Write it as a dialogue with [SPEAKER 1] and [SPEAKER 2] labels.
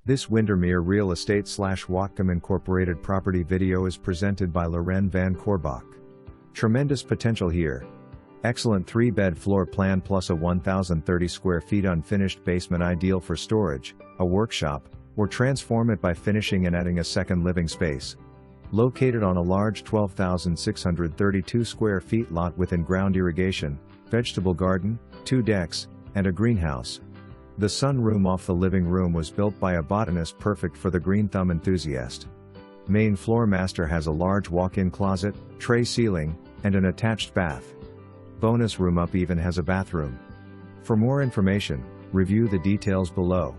[SPEAKER 1] This Windermere Real Estate / Whatcom Incorporated property video is presented by Loren VanCorbach. Tremendous potential here. Excellent 3-bed floor plan plus a 1,030 square feet unfinished basement ideal for storage, a workshop, or transform it by finishing and adding a second living space. Located on a large 12,632 square feet lot with in-ground irrigation, vegetable garden, 2 decks, and a greenhouse. The sunroom off the living room was built by a botanist perfect for the green thumb enthusiast. Main floor master has a large walk-in closet, tray ceiling, and an attached bath. Bonus room up even has a bathroom. For more information, review the details below.